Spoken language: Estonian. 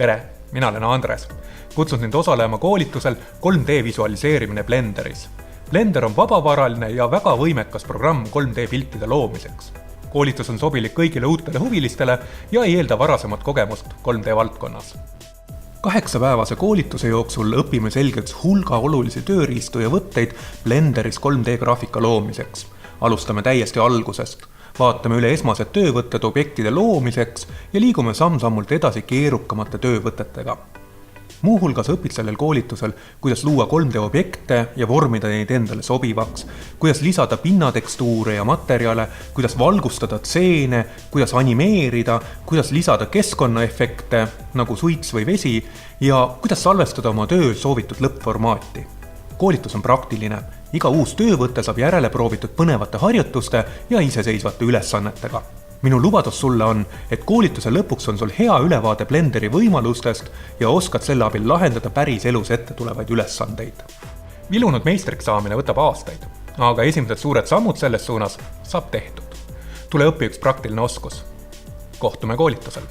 Tere, mina olen Andres. Kutsun sind osalema koolitusel 3D visualiseerimine Blenderis. Blender on vabavaraline ja väga võimekas programm 3D piltide loomiseks. Koolitus on sobilik kõigile uutele huvilistele ja ei eelda varasemat kogemust 3D valdkonnas. 8-päevase koolituse jooksul õpime selgeks hulga olulisi tööriistu ja võtteid Blenderis 3D graafika loomiseks. Alustame täiesti algusest. Vaatame üle esmased töövõtted objektide loomiseks ja liigume samm-sammult edasi keerukamate töövõtetega. Muuhulgas õpid sellel koolitusel, kuidas luua 3D objekte ja vormida neid endale sobivaks, kuidas lisada pinnatekstuure ja materjale, kuidas valgustada tseene, kuidas animeerida, kuidas lisada keskkonnaefekte nagu suits või vesi ja kuidas salvestada oma töö soovitud lõppformaati. Koolitus on praktiline. Iga uus töövõte saab järele proovitud põnevate harjutuste ja iseseisvate ülesannetega. Minu lubadus sulle on, et koolituse lõpuks on sul hea ülevaade Blenderi võimalustest ja oskad selle abil lahendada päris elus ette tulevaid ülesandeid. Vilunud meistriks saamine võtab aastaid, aga esimesed suured sammud selles suunas saab tehtud. Tule õpi üks praktiline oskus. Kohtume koolitusel.